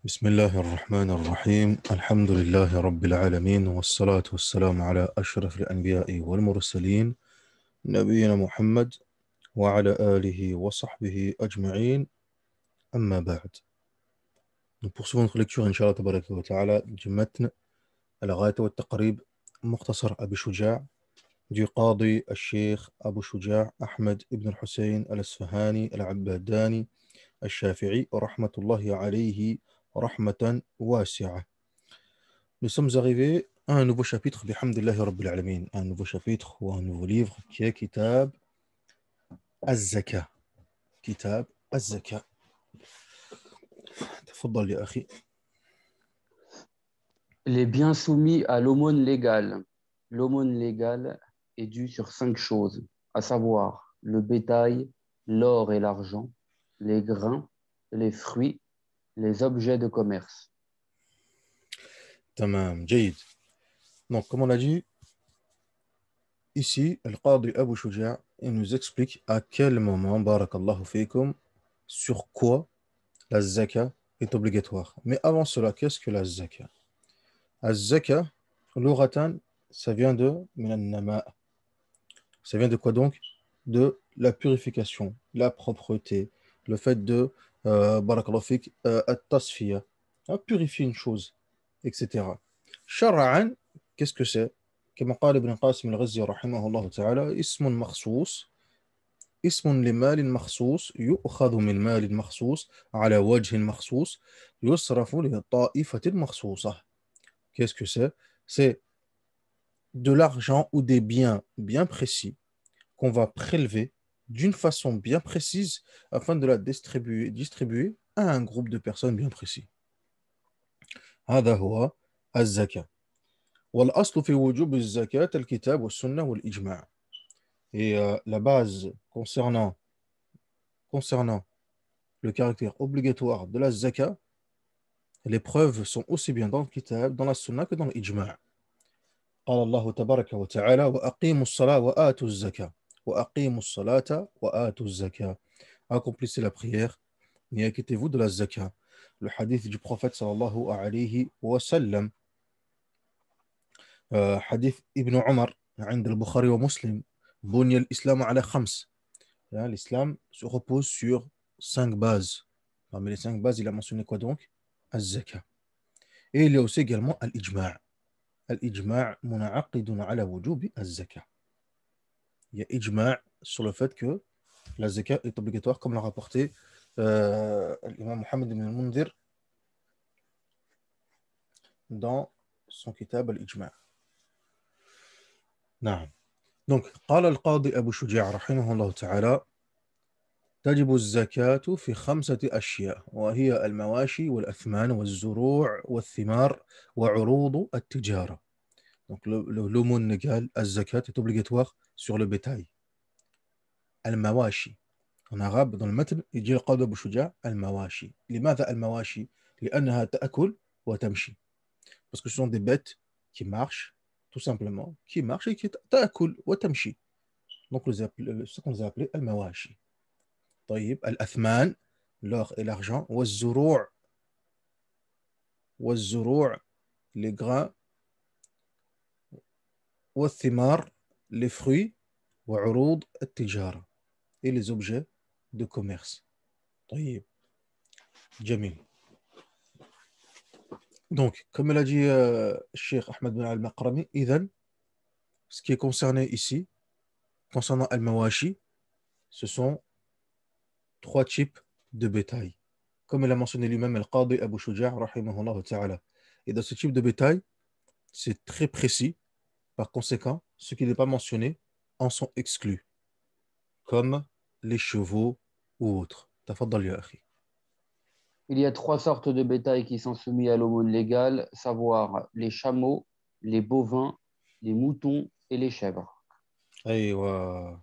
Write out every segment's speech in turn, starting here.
بسم الله الرحمن الرحيم الحمد لله رب العالمين والصلاة والسلام على أشرف الأنبياء والمرسلين نبينا محمد وعلى آله وصحبه أجمعين أما بعد. Nous poursuivons notre lecture إن شاء الله تبارك وتعالى du متن الغاية والتقريب مختصر أبي شجاع du قاضي الشيخ أبو شجاع أحمد بن الحسين الأصفهاني العباداني الشافعي رحمة الله عليه رحمة واسعة. Nous sommes arrivés à un nouveau chapitre, bihamdillahi rabbil alamin, un nouveau chapitre ou un nouveau livre qui est Kitab Az-Zaka. Kitab Az-Zaka. تفضل يا أخي. Les biens soumis à l'aumône légale. L'aumône légale est due sur 5 choses, à savoir le bétail, l'or et l'argent, les grains, les fruits, les objets de commerce. Tamam, جيد. Donc, comme on a dit, ici, le Qadi Abu Shuja', il nous explique à quel moment, barakallahu fikum, sur quoi la zaka est obligatoire. Mais avant cela, qu'est-ce que la zaka? La zaka, l'oratan, ça vient de min nama. Ça vient de quoi donc? De la purification, la propreté, le fait de, barakallahu fik, at-tasfiya, purifier une chose, etc. Shar'an, qu'est-ce que c'est? كما قال ابن قاسم الغزي رحمه الله تعالى اسم مخصوص اسم لمال مخصوص يؤخذ من مال مخصوص على وجه مخصوص يصرف لطائفة مخصوصة. Qu'est-ce que c'est? C'est de l'argent ou des biens bien précis qu'on va prélever d'une façon bien précise afin de la distribuer à un groupe de personnes bien précis. هذا هو الزكاة. والأصل في وجوب الزكاة الكتاب والسنة والإجماع. Et la base concernant le caractère obligatoire de la zaka, les preuves sont aussi bien dans le kitab, dans la sunna que dans l'ijma'. قال الله تبارك وتعالى وأقيموا الصلاة وآتوا الزكاة وأقيموا الصلاة وآتوا الزكاة. Accomplissez la prière et inquiétez-vous de la zaka. Le hadith du prophète sallallahu alayhi wa sallam, hadith Ibn Omar عند البخاري ومسلم بني الإسلام على خمس. L'islam se repose sur 5 bases. Parmi les 5 bases, il a mentionné quoi donc? Az-zaka. Et il y a aussi également al-ijma'. Al-ijma' muna'aqidun ala wujubi az-zaka. Il y a ijma' sur le fait que la zaka est obligatoire, comme l'a rapporté l'imam Mohammed ibn al-Mundhir dans son kitab al-ijma'. نعم. Donc, قال القاضي أبو شجاع رحمه الله تعالى تجب الزكاة في 5 أشياء وهي المواشي والأثمان والزروع والثمار وعروض التجارة. Donc, l'aumône légale, الزكاة est obligatoire sur le bétail. المواشي. En arabe, dans le matn, il dit القاضي أبو شجاع المواشي. لماذا المواشي؟ لأنها تأكل وتمشي. Parce que ce sont des bêtes qui marchent, tout simplement, qui marchent et qui تأكل وتمشي. Donc, ce qu'on les a appelés المواشي. طيب الأثمان, l'or et l'argent, والزروع, les grains, والثمار, les fruits, وعروض التجارة, et les objets de commerce. طيب جميل. Donc, comme l'a dit Cheikh Ahmed Ben Al-Makrami, idhan, ce qui est concerné ici, concernant Al-Mawashi, ce sont 3 types de bétail. Comme il a mentionné lui-même Al-Qadi Abu Shuja' rahimahullah ta'ala. Et dans ce type de bétail, c'est très précis. Par conséquent, ceux qui n'est pas mentionné en sont exclus, comme les chevaux ou autres. Tafaddal ya akhi. Il y a 3 sortes de bétail qui sont soumis à l'aumône légale, savoir les chameaux, les bovins, les moutons et les chèvres. Aywa.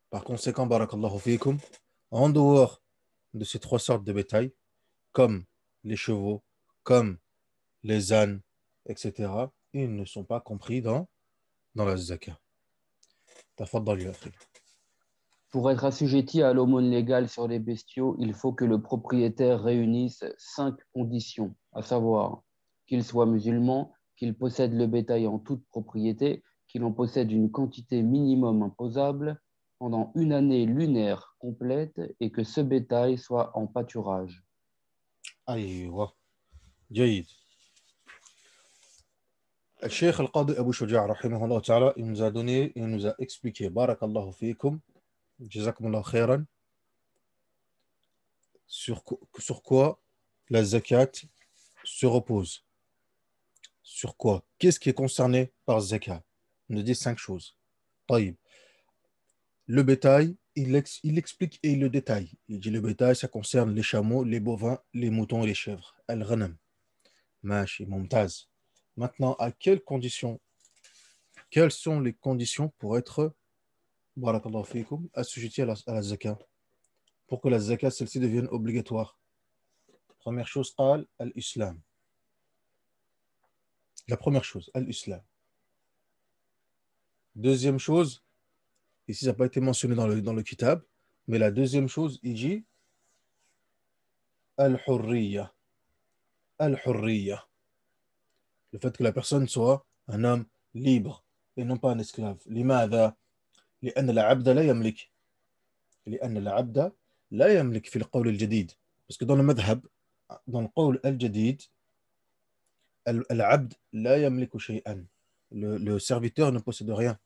Par conséquent, barakallahu fikum, en dehors de ces 3 sortes de bétail, comme les chevaux, comme les ânes, etc., ils ne sont pas compris dans la zaka. Tafaddal ya akhi. Pour être assujetti à l'aumône légale sur les bestiaux, il faut que le propriétaire réunisse 5 conditions, à savoir qu'il soit musulman, qu'il possède le bétail en toute propriété, qu'il en possède une quantité minimum imposable pendant une année lunaire complète et que ce bétail soit en pâturage. أيوة جيد. الشيخ القاضي أبو شجاع رحمه الله تعالى il nous a donné, il nous a expliqué بارك الله فيكم جزاكم الله خيرا sur quoi la zakat se repose. Sur quoi? Qu'est-ce qui est concerné par zakat? On nous dit 5 choses. طيب. Le bétail, il explique et il le détaille. Il dit le bétail, ça concerne les chameaux, les bovins, les moutons et les chèvres. Al-ghanam. Mashi, mumtaz. Maintenant, à quelles conditions? Quelles sont les conditions pour être, barakallahu fikum, assujetti à la zakat? Pour que la zakat, celle-ci devienne obligatoire. Première chose, qal al-islam. La première chose, al-islam. Deuxième chose, ici ça n'a pas été mentionné dans le kitab, mais la deuxième chose, il dit al-hurriya. Al-hurriya. Le fait que la personne soit un homme libre et non pas un esclave. لماذا؟ لأن العبد لا يملك. لأن العبد لا يملك في القول الجديد. Parce que dans le madhab, dans le قول الجديد, العبد لا يملك شيئا. Le serviteur ne possède rien.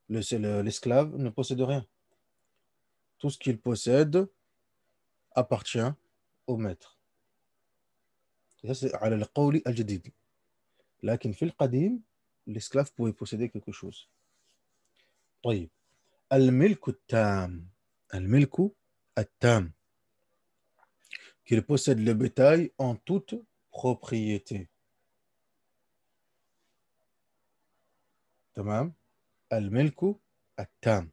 L'esclave ne possède rien. Tout ce qu'il possède appartient au maître. Et ça, c'est على القول الجديد. لكن في القديم, l'esclave pouvait posséder quelque chose. طيب. الملك التام. الملك التام. Qu'il possède le bétail en toute propriété. تمام. الملك التام.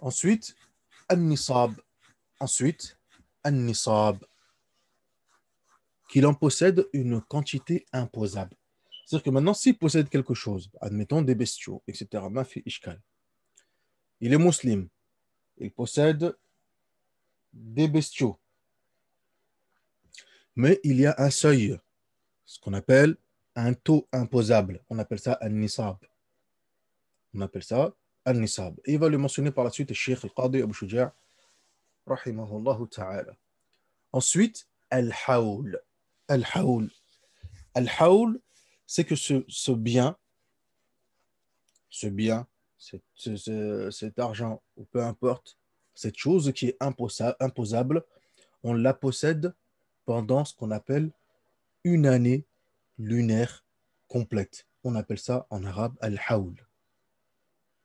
Ensuite, النصاب. Ensuite, النصاب. Qu'il en possède une quantité imposable. C'est-à-dire que maintenant, s'il possède quelque chose, admettons des bestiaux, etc., ma fi ishkal. Il est musulman, il possède des bestiaux, mais il y a un seuil, ce qu'on appelle un taux imposable. On appelle ça un nisab. On appelle ça un nisab. Et il va le mentionner par la suite, le Cheikh Al-Qadi Abu Shuja', rahimahullah ta'ala. Ensuite, al-hawl. Al-hawl. Al-hawl, c'est que ce bien, cet argent, ou peu importe, cette chose qui est imposable, on la possède pendant ce qu'on appelle une année lunaire complète. On appelle ça en arabe al-hawl.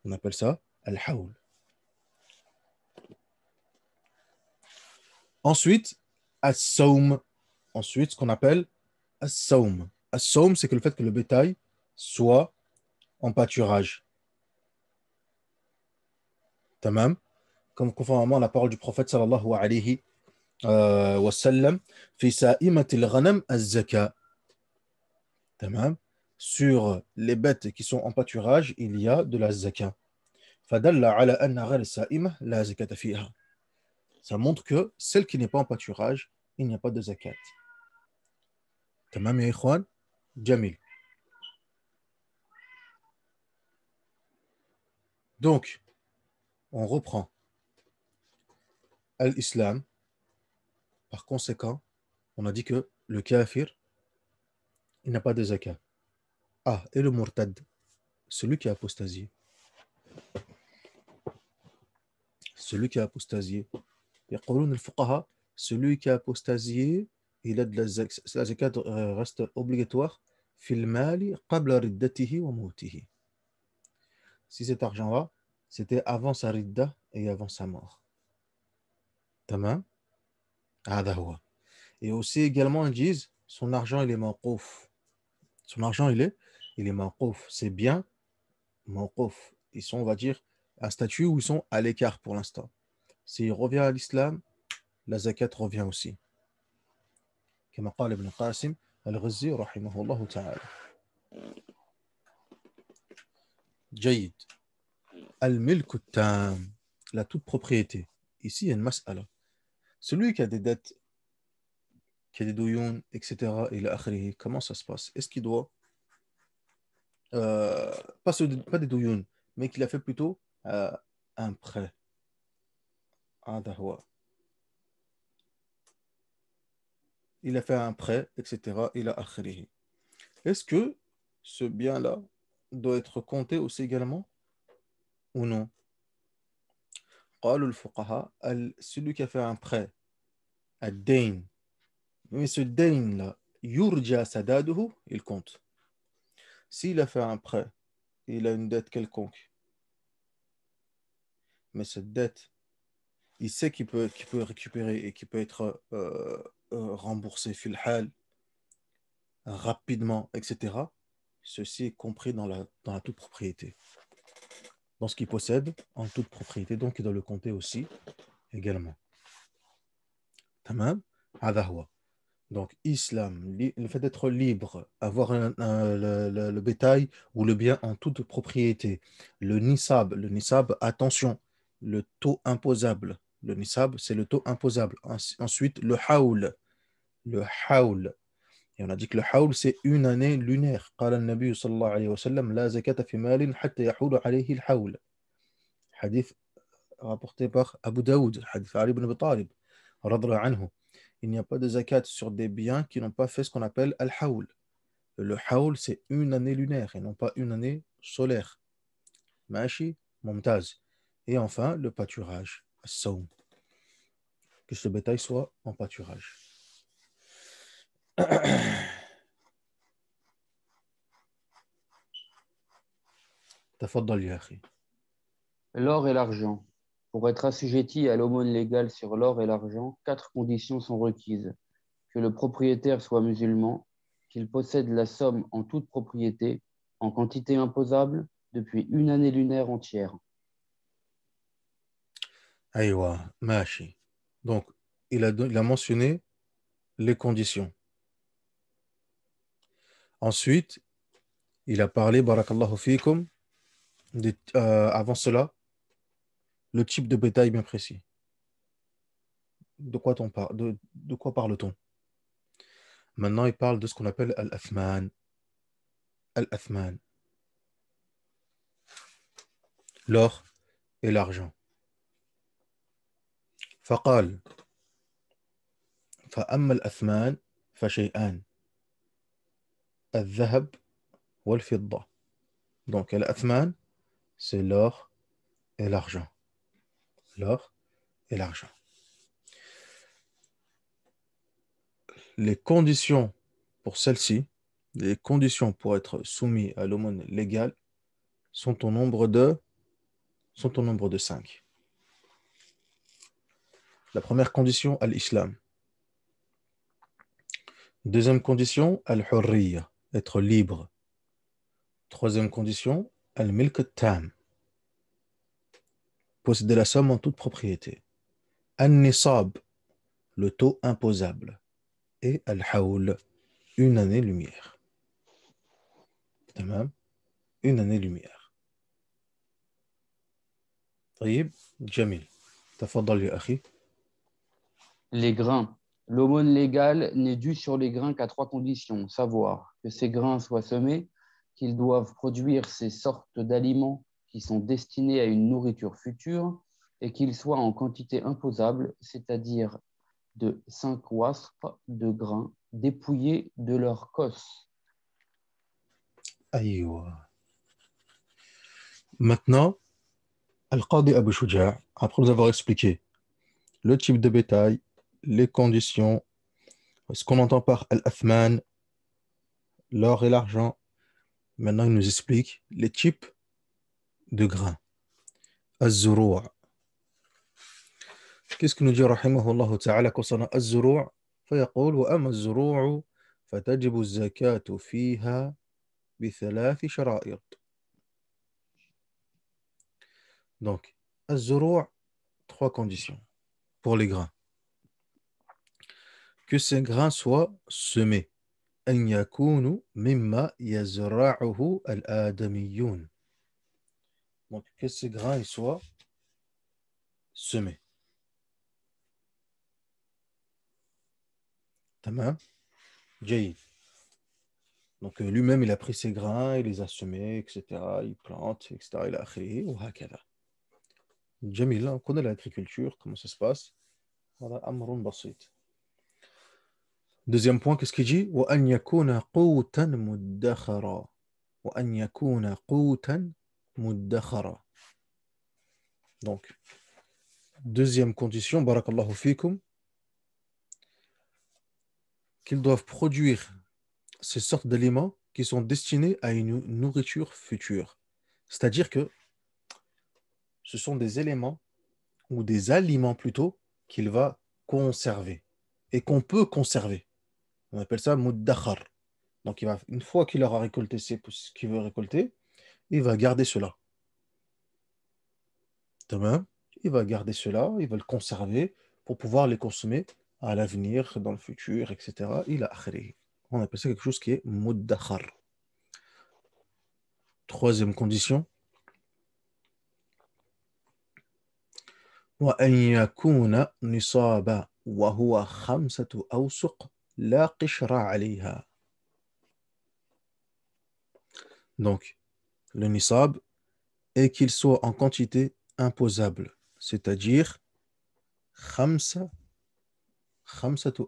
On appelle ça al-hawl. Ensuite, as-sawm. Ensuite, ce qu'on appelle as-sawm. As-sawm, c'est que le fait que le bétail soit en pâturage. Tamam. Comme conformément à la parole du prophète sallallahu alayhi wa sallam, fi sa'imatil ghanam az-zaka. Tamam. Sur les bêtes qui sont en pâturage, il y a de la zaka. Fadalla ala anna ghayr as-sa'imah la zakata fiha. Ça montre que celle qui n'est pas en pâturage, il n'y a pas de zakat. Tamam ya ikhwan? Jamil. Donc, on reprend. Al-Islam, par conséquent, on a dit que le kafir, il n'a pas de zakat. Ah, et le murtad, celui qui a apostasié. Celui qui a apostasié. يقولون الفقهاء, celui qui a apostasié, il a de la zakat reste obligatoire في المال قبل ردته وموته. Si cet argent-là, c'était avant sa ridda et avant sa mort. Tamam? هذا هو. Et aussi également, ils disent, son argent, il est mawqouf. Son argent, il est mawqouf. C'est bien mawqouf. Ils sont, on va dire, un statut où ils sont à l'écart pour l'instant. S'il revient à l'islam, la zakat revient aussi. كما قال ابن قاسم الغزي رحمه الله تعالى. جيد. الملك التام, la toute propriété. Ici, il y a une mas'ala. Celui qui a des dettes, qui a des douillons, etc., et l'akhri, comment ça se passe? Est-ce qu'il doit, pas des douillons, mais qu'il a fait plutôt un prêt? Il a fait un prêt, etc., et l'akhri. Est-ce que ce bien-là doit être compté aussi également ou non? قالوا الفقهاء, celui qui a fait un prêt, الدين, mais ce dain-là, yurja sadaduhu, il compte. S'il a fait un prêt, il a une dette quelconque, mais cette dette, il sait qu'il peut récupérer et qu'il peut être remboursé fil hal, rapidement, etc. Ceci est compris dans la toute propriété. Dans ce qu'il possède en toute propriété, donc il doit le compter aussi également. Tamam, hada huwa. Donc, islam, le fait d'être libre, avoir le bétail ou le bien en toute propriété, le nisab, attention, le taux imposable. Le nisab, c'est le taux imposable. Ensuite, le haoul. Et on a dit que le haoul, c'est une année lunaire. قال النبي صلى الله عليه وسلم لا زكاة في مال حتى يحول عليه الحول. Hadith rapporté par Abu Daoud, hadith Ali ibn Abi Talib, radhiyallahu anhu. Il n'y a pas de zakat sur des biens qui n'ont pas fait ce qu'on appelle al-hawl. Le hawl, c'est une année lunaire et non pas une année solaire. Mashi, mumtaz. Et enfin, le pâturage, as-sawm. Que ce bétail soit en pâturage. Tafaddal ya akhi. L'or et l'argent. Pour être assujetti à l'aumône légale sur l'or et l'argent, 4 conditions sont requises. Que le propriétaire soit musulman, qu'il possède la somme en toute propriété, en quantité imposable, depuis une année lunaire entière. Aïwa, mashi. Donc, il a mentionné les conditions. Ensuite, il a parlé, barakallahu fikum, avant cela, le type de bétail bien précis. De quoi parle-t-on? Maintenant, il parle de ce qu'on appelle al-athman. Al-athman, l'or et l'argent. فقال فأما الأثمان فشيئان الذهب والفضة. Donc, al-athman, c'est l'or et l'argent. L'or et l'argent. Les conditions pour celle-ci, les conditions pour être soumis à l'aumône légale sont au nombre de 5. La première condition, al-islam. Deuxième condition, al-hurriya, être libre. Troisième condition, al-milk tam, posséder la somme en toute propriété. Al-nisab, le taux imposable. Et al-hawl, une année-lumière. Tamam, une année-lumière. طيب, Jamil. تفضل يا أخي. Les grains. L'aumône légale n'est due sur les grains qu'à 3 conditions, savoir que ces grains soient semés, qu'ils doivent produire ces sortes d'aliments qui sont destinés à une nourriture future et qu'ils soient en quantité imposable, c'est-à-dire de 5 wasq de grains dépouillés de leur cos. Aïwa. Maintenant, Al-Qadi Abu Shuja', après nous avoir expliqué le type de bétail, les conditions, ce qu'on entend par Al-Athman, l'or et l'argent, maintenant il nous explique les types de grains. Az-Zuru'. Qu'est-ce que nous dit rahimahullah ta'ala concernant Az-Zuru'? فيقول وأما الزروع فتجب الزكاة فيها بثلاث شرائط. Donc, Az-Zuru', 3 conditions pour les grains. Que ces grains soient semés. أن يكونوا مما يزرعه الآدميون. Donc, que ces grains ils soient semés. Tamam. Jayyid. Donc, lui-même, il a pris ses grains, il les a semés, etc. Il plante, etc. Il a créé, ou hakada. Jamil, on connaît l'agriculture, comment ça se passe. Voilà, amrun basit. Deuxième point, qu'est-ce qu'il dit? وأن يكون قوتا مدخرا. وأن يكون قوتا مدخرا. Donc, deuxième condition, barakallahu fikum, qu'ils doivent produire ces sortes d'aliments qui sont destinés à une nourriture future. C'est-à-dire que ce sont des éléments ou des aliments plutôt qu'il va conserver et qu'on peut conserver. On appelle ça muddakhar. Donc, une fois qu'il aura récolté ce qu'il veut récolter, il va garder cela. Tamam. Il va garder cela, il va le conserver pour pouvoir les consommer à l'avenir, dans le futur, etc. Il a akhiri. On appelle ça quelque chose qui est muddakhar. Troisième condition. وأن يكون نصابا وهو 5 أوسق لا قشر عليها. Donc, le nisab est qu'il soit en quantité imposable, c'est-à-dire خمسة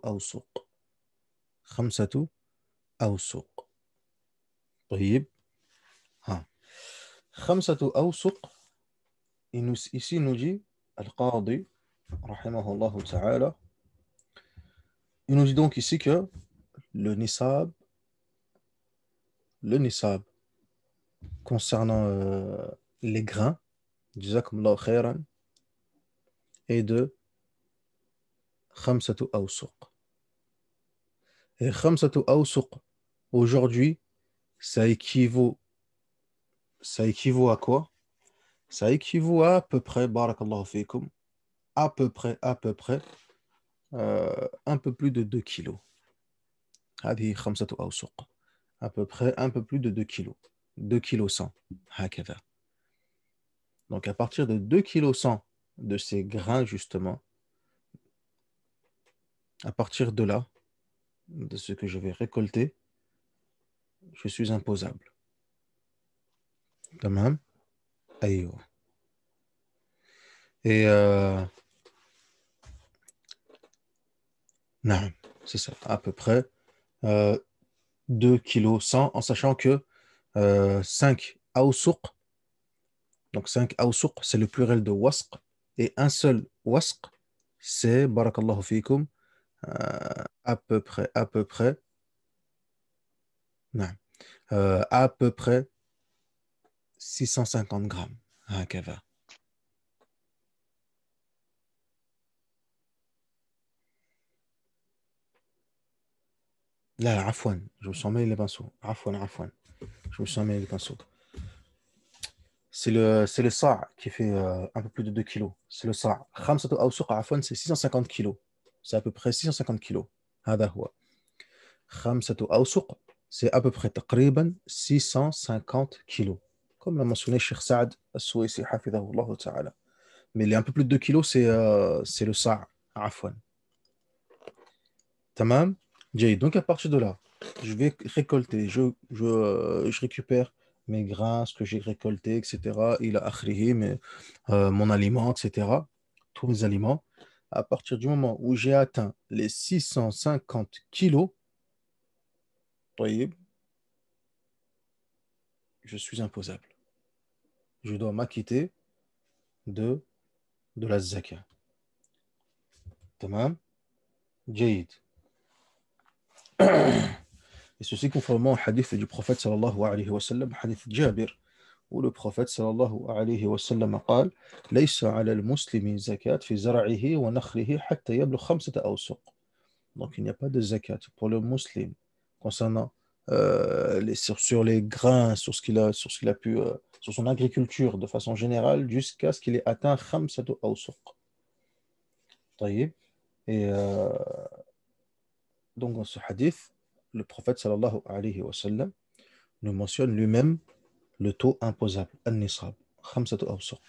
أوسق. 5 أوسق. طيب. ها. 5 أوسق. Ici, il nous dit, Al-Qadi, rahimahullah ta'ala, il nous dit donc ici que le nisab concernant les grains, jazakumullahu khairan, est de 5 أوسق. Et 5 أوسق, aujourd'hui, ça équivaut à quoi? Ça équivaut à peu près, barakallahu fikum, à peu près, un peu plus de 2 kilos. هذه 5 أوسق. À peu près un peu plus de 2 kilos. 2 kilos 100. هكذا. Donc à partir de 2 kilos 100 de ces grains justement, à partir de là, de ce que je vais récolter, je suis imposable. Tamam. Aïe. Et non, c'est ça, à peu près 2 kilos 100, en sachant que 5 awsuq, donc 5 awsuq, c'est le pluriel de wasq, et un seul wasq, c'est, barakallahu fikum, à peu près, non, à peu près 650 grammes. هكذا. لا لا عفوا je me suis emmêlé les pinceaux. عفوا je me suis emmêlé les pinceaux. C'est le sa' qui fait un peu plus de 2 kilos. C'est le sa'. 5 أوسق عفوا, c'est 650 kilos. C'est à peu près 650 kilos. هذا هو. 5 أوسق, c'est à peu près تقريبا 650 kilos. Comme l'a mentionné Cheikh Saad Al-Suwaisi, hafidhahullah ta'ala. Mais les un peu plus de 2 kilos, c'est le sa'. عفوا. Tamam. Jay. Donc à partir de là, je vais récolter, je récupère mes grains, ce que j'ai récolté, etc. Il a akhrihi, mon aliment, etc. Tous mes aliments. À partir du moment où j'ai atteint les 650 kilos, طيب, je suis imposable. Je dois m'acquitter de, de la zaka. Tamam. Jayid. Et ceci conformément au hadith du prophète sallallahu alayhi wa sallam, hadith Jabir, où le prophète sallallahu alayhi wa sallam قال ليس على المسلم زكاة في زرعه ونخله حتى يبلغ 5 أوسق. Donc il n'y a pas de zakat pour le musulman concernant sur les grains, sur ce qu'il a pu, sur son agriculture de façon générale jusqu'à ce qu'il ait atteint 5 أوسق. طيب. Et donc dans ce hadith, le prophète sallallahu alayhi wa sallam nous mentionne lui-même le taux imposable, al-nisab. خمسة أوسق.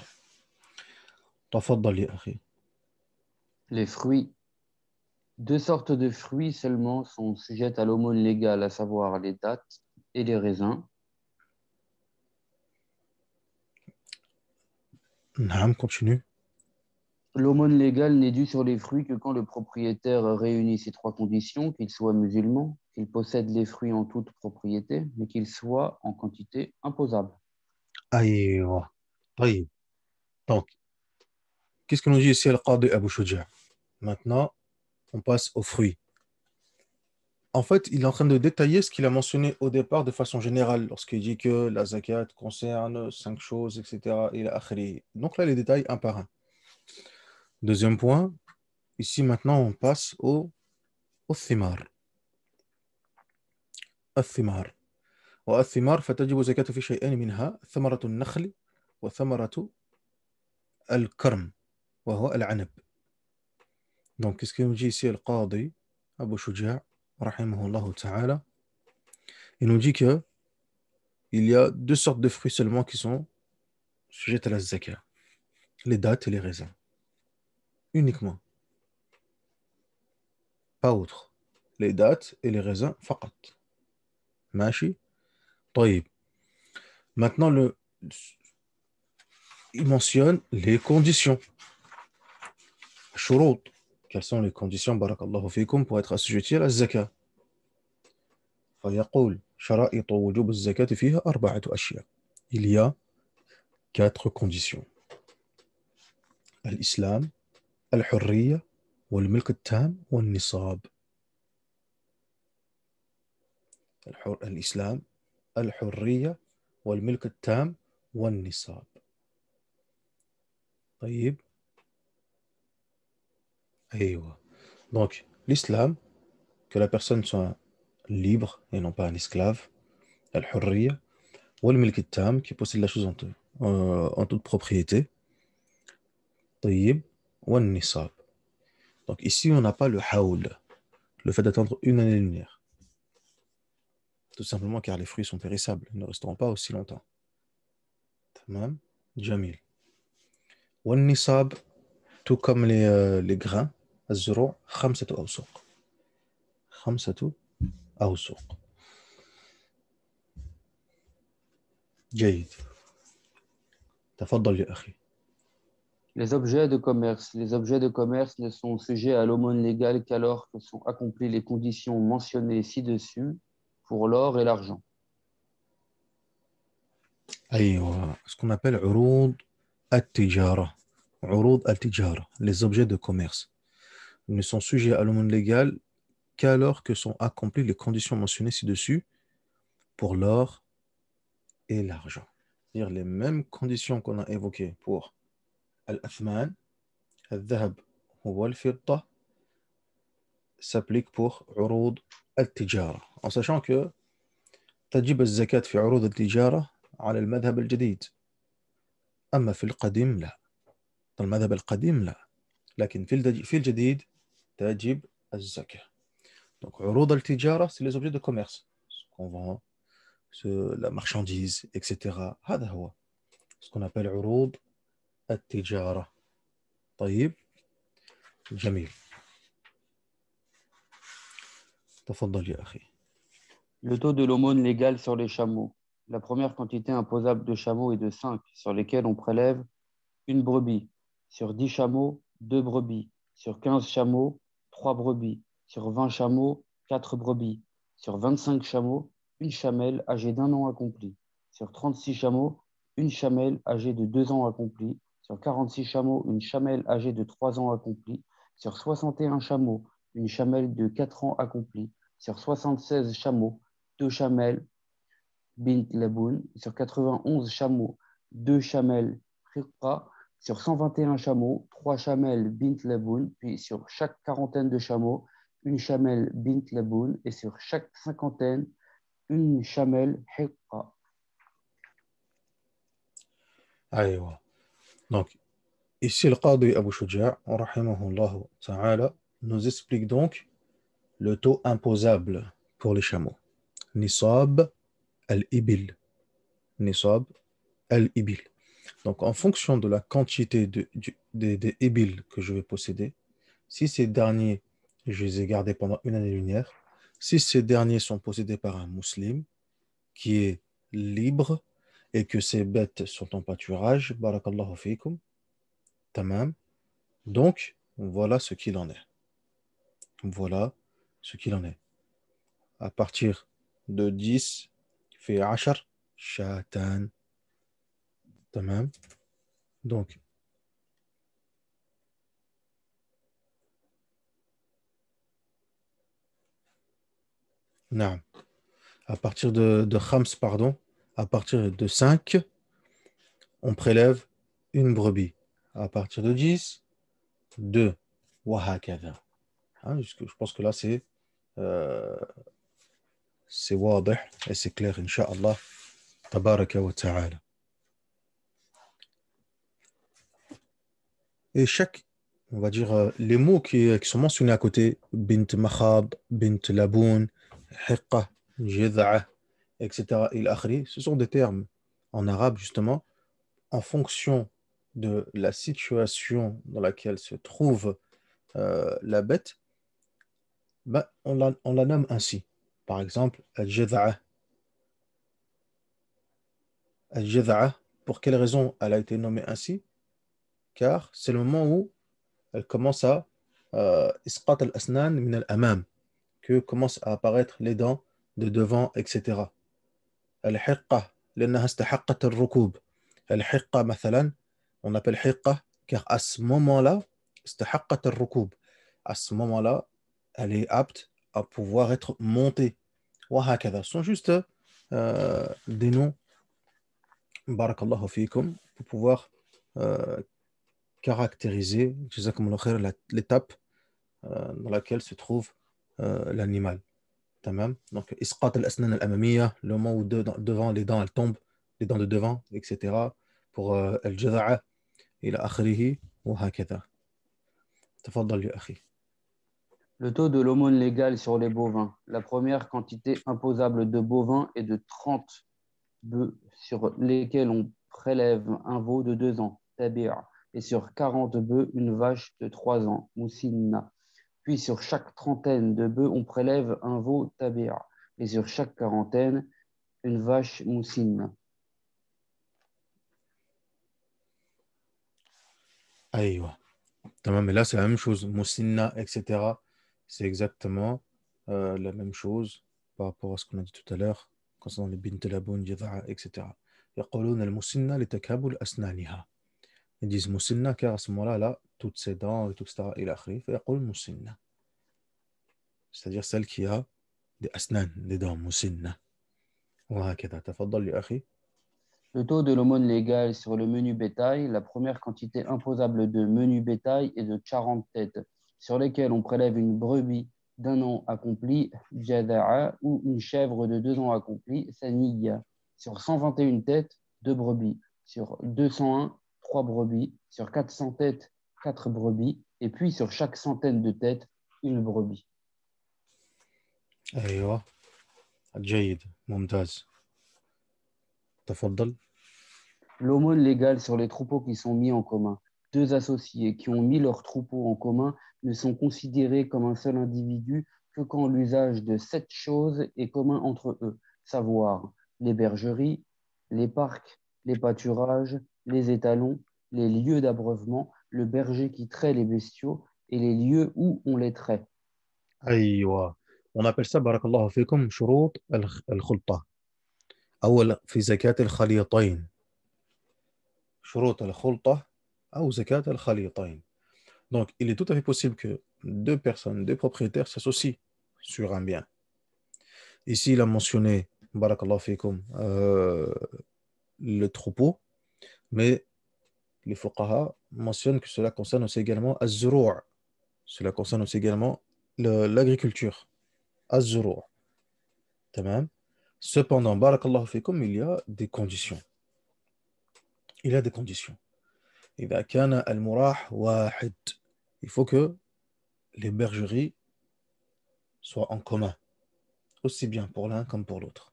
تفضل يا أخي. Les fruits. Deux sortes de fruits seulement sont sujettes à l'aumône légale, à savoir les dattes et les raisins. نعم, continue. L'aumône légale n'est due sur les fruits que quand le propriétaire réunit ces trois conditions, qu'il soit musulman, qu'il possède les fruits en toute propriété, mais qu'il soit en quantité imposable. أيوة. طيب. Donc, qu'est-ce que nous dit ici Al-Qadi Abu Shuja'? Maintenant, on passe aux fruits. En fait, il est en train de détailler ce qu'il a mentionné au départ de façon générale, lorsqu'il dit que la zakat concerne 5 choses, etc. Et la akhri. Donc là, les détails un par un. Deuxième point, ici maintenant, on passe au thimar. الثمار. والثمار فتجب زكاة في شيئين منها ثمرة النخل وثمرة الكرم وهو العنب. Donc, qu'est-ce qu'il nous dit ici Al-Qadi Abu Shuja' rahimahullah ta'ala? Il nous dit que il y a deux sortes de fruits seulement qui sont sujets à la zakat. Les dattes et les raisins. Uniquement. Pas autre. Les dattes et les raisins, faqat. Mashi. طيب. Maintenant, il mentionne les conditions. Shurut. Quelles sont les conditions, barakallahu fikum, pour être assujetti à la zakat? فيقول شرائط وجوب الزكاة فيها 4 أشياء. Il y a 4 conditions. الإسلام, الحرية, والملك التام, والنصاب. الإسلام, الحرية, والملك التام, والنصاب. طيب. أيوة. Donc, l'islam, que la personne soit libre et non pas un esclave. Al-hurriya. والملك التام, qui possède la chose en toute propriété. طيب. والنصاب. Donc ici, on n'a pas le haoul, le fait d'attendre une année lunaire. Tout simplement car les fruits sont périssables, ils ne resteront pas aussi longtemps. Tamam, Jamil. والنصاب, tout comme les grains, الزروع, خمسة أوسق. خمسة أوسق. جيد. تفضل يا أخي. Les objets de commerce. Les objets de commerce ne sont sujets à l'aumône légale qu'alors que sont accomplies les conditions mentionnées ci-dessus pour l'or et l'argent. أيوة. Ce qu'on appelle عروض التجارة. عروض التجارة. Les objets de commerce ne sont sujets à l'aumône légale qu'alors que sont accomplies les conditions mentionnées ci-dessus pour l'or et l'argent. C'est-à-dire les mêmes conditions qu'on a évoquées pour al-athman, al-dhahab ou al-fidda s'appliquent pour عروض التجارة. En sachant que تجب الزكاة في عروض التجارة على المذهب الجديد. أما في القديم لا. Dans le madhab al-qadim لا. لكن في الجديد تجب الزكاة. Donc عروض التجارة, c'est les objets de commerce. Ce qu'on vend, la marchandise, etc. هذا هو. Ce qu'on appelle عروض التجارة. طيب. جميل. تفضل يا أخي. Le taux de l'aumône légale sur les chameaux. La première quantité imposable de chameaux est de 5, sur lesquels on prélève une brebis. Sur 10 chameaux, 2 brebis. Sur 15 chameaux, 3 brebis. Sur 20 chameaux, 4 brebis. Sur 25 chameaux, une chamelle âgée d'1 an accompli. Sur 36 chameaux, une chamelle âgée de 2 ans accompli. Sur 46 chameaux, une chamelle âgée de 3 ans accompli. Sur 61 chameaux, une chamelle de 4 ans accompli. Sur 76 chameaux, 2 chamelles bint laboun. Sur 91 chameaux, 2 chamelles riqa. Sur 121 chameaux, 3 chamelles bint laboun. Puis sur chaque quarantaine de chameaux, une chamelle bint laboun. Et sur chaque cinquantaine, une chamelle hiqa. أيوة. Donc, ici, le Qadi Abu Shuja', rahimahullah ta'ala, nous explique donc le taux imposable pour les chameaux. Nisab al-ibil. Nisab al-ibil. Donc, en fonction de la quantité des ébiles que je vais posséder, si ces derniers, je les ai gardés pendant une année lunaire, si ces derniers sont possédés par un musulman qui est libre et que ces bêtes sont en pâturage, barakallahu fikum, tamam. Donc, voilà ce qu'il en est. Voilà ce qu'il en est. À partir de 10, fait ashar, shatan, tamam. Donc, naam. À partir de khams, pardon, à partir de 5, on prélève une brebis. À partir de 10, 2. Wahakada. Hein, je pense que là, c'est wadih et c'est clair, Inch'Allah. Tabaraka wa ta'ala. Et chaque, on va dire, les mots qui sont mentionnés à côté, bint makhad, bint laboun, hiqqa, jid'a, etc., il akhri, ce sont des termes en arabe, justement, en fonction de la situation dans laquelle se trouve la bête, ben, on la nomme ainsi. Par exemple, al-jid'a. Al-jid'a, pour quelle raison elle a été nommée ainsi? Car c'est le moment où elle commence à isqat al-asnan min al-amam, que commencent à apparaître les dents de devant, etc. Al-hiqqa, لأنها استحقت الركوب. Al-hiqqa, مثلا, on appelle hiqqa car à ce moment-là, استحقت الركوب. À ce moment-là, elle est apte à pouvoir être montée. وهكذا. Ce sont juste des noms, barakallahu fikum, pour pouvoir euh, caractériser, jazakumullah khair, l'étape dans laquelle se trouve l'animal. Tamam. Donc, isqat al-asnan al-amamiyya, le moment où devant les dents elles tombent, les dents de devant, etc. Pour al-jada'a, ila akhrihi, wa hakadha. Tafaddal ya akhi. Le taux de l'aumône légale sur les bovins. La première quantité imposable de bovins est de 30 bœufs sur lesquels on prélève un veau de 2 ans, tabi'a, et sur 40 bœufs, une vache de 3 ans, moussinna. Puis sur chaque trentaine de bœufs, on prélève un veau tabi'a, et sur chaque quarantaine, une vache moussinna. Aïwa. Tamam, mais là, c'est la même chose. Moussinna, etc. C'est exactement la même chose par rapport à ce qu'on a dit tout à l'heure concernant les bint laboun, jada'a, etc. يقولون المسنة لتكامل أسنانها. Ils disent musinna car à ce moment-là, là, toutes ses dents, et tout, etc. Il a khri. فيقول musinna. C'est-à-dire celle qui a des asnan, des dents, musinna. وهكذا. تفضل يا أخي. Le taux de l'aumône légale sur le menu bétail, la première quantité imposable de menu bétail est de 40 têtes, sur lesquelles on prélève une brebis d'un an accompli, jada'a, ou une chèvre de 2 ans accompli, saniya. Sur 121 têtes, 2 brebis. Sur 201, 3 brebis. Sur 400 têtes, 4 brebis. Et puis sur chaque centaine de têtes, une brebis. أيوة. جيد. ممتاز. تفضل. L'aumône légale sur les troupeaux qui sont mis en commun. Deux associés qui ont mis leurs troupeaux en commun ne sont considérés comme un seul individu que quand l'usage de cette chose est commun entre eux, savoir les bergeries, les parcs, les pâturages, les étalons, les lieux d'abreuvement, le berger qui traite les bestiaux et les lieux où on les traite. أيوة. On appelle ça, بارك الله فيكم, شروط الخلطة. أول في زكاة الخليطين. شروط الخلطة أو زكاة الخليطين. Donc, il est tout à fait possible que deux personnes, deux propriétaires s'associent sur un bien. Ici, il a mentionné, barakallahu fikum, le troupeau, mais les fuqaha mentionnent que cela concerne aussi également az-zuru'. Cela concerne aussi également l'agriculture. Az-zuru'. Tamam. Cependant, barakallahu fikum, il y a des conditions. Il y a des conditions. إذا كان المراح واحد. Il faut que les bergeries soient en commun, aussi bien pour l'un comme pour l'autre.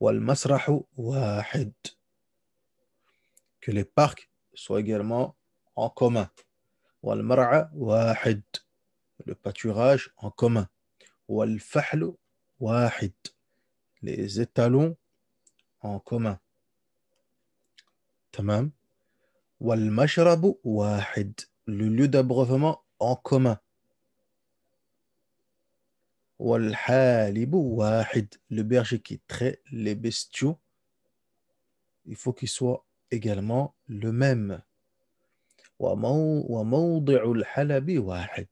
والمسرح واحد. que les parcs soient également en commun. والمرعى واحد, le pâturage en commun. والفحل واحد, les étalons en commun. تمام. والمشرب واحد, le lieu d'abreuvement en commun. والحالب واحد, le berger qui traite les bestiaux, il faut qu'il soit également le même. وموضع الحلب واحد,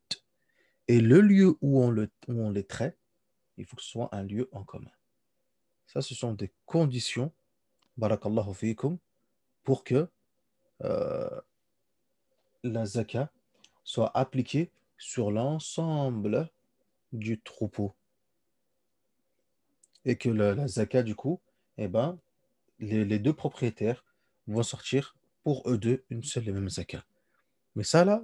et le lieu où on les traite, il faut que ce soit un lieu en commun. Ça, ce sont des conditions, barakallahu fikum, pour que la zakat soit appliquée sur l'ensemble du troupeau. Et que la zakat, du coup, eh ben, les deux propriétaires vont sortir pour eux deux une seule et même zakat. Mais ça là,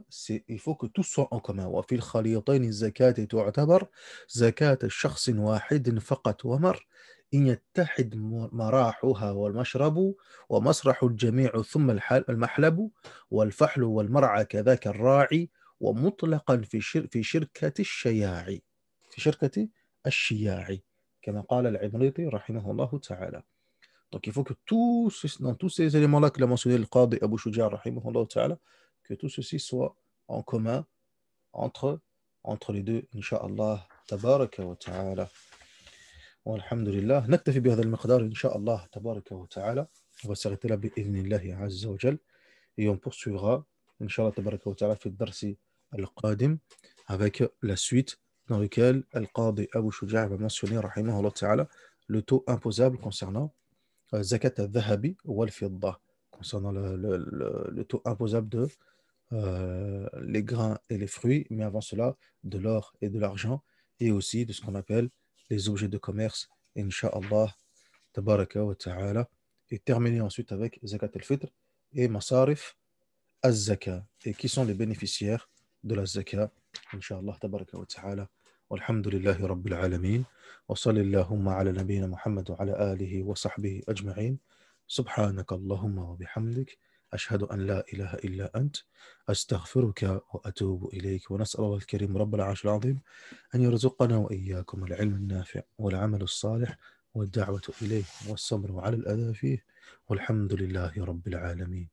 il faut que tout soit en commun. وفي الخليطين الزكاة تعتبر زكاة شخص واحد فقط ومر إن يتحد مراحها والمشرب ومسرح الجميع ثم المحلب والفحل والمرعى كذاك الراعي ومطلقا في شركة الشياعي في شركة الشياعي كما قال العمريطي رحمه الله تعالى. Donc il faut que dans tous ces éléments-là que l'a mentionné le Qadi Abu Shuja rahimahullah ta'ala, que tout ceci soit en commun entre les deux, Inch'Allah, tabaraka wa ta'ala. Walhamdulillah. نكتفي بهذا المقدار إن شاء الله تبارك وتعالى. On va s'arrêter là بإذن الله عز وجل. Et on poursuivra, Inch'Allah tabaraka wa ta'ala, في الدرس القادم avec la suite dans lequel Al-Qadi Abu Shuja va mentionner, rahimahullah ta'ala, le taux imposable concernant Zakat al-Dhahabi ou al-Fidda, concernant le taux imposable de les grains et les fruits, mais avant cela, de l'or et de l'argent, et aussi de ce qu'on appelle les objets de commerce, Inch'Allah, tabaraka wa ta'ala, et terminer ensuite avec Zakat al-Fitr et Masarif al-Zaka, et qui sont les bénéficiaires de la Zaka, Inch'Allah, tabaraka wa ta'ala. والحمد لله رب العالمين وصلى اللهم على نبينا محمد وعلى آله وصحبه أجمعين سبحانك اللهم وبحمدك أشهد أن لا إله إلا أنت أستغفرك وأتوب إليك ونسأل الله الكريم رب العرش العظيم أن يرزقنا وإياكم العلم النافع والعمل الصالح والدعوة إليه والصبر على الأذى فيه والحمد لله رب العالمين.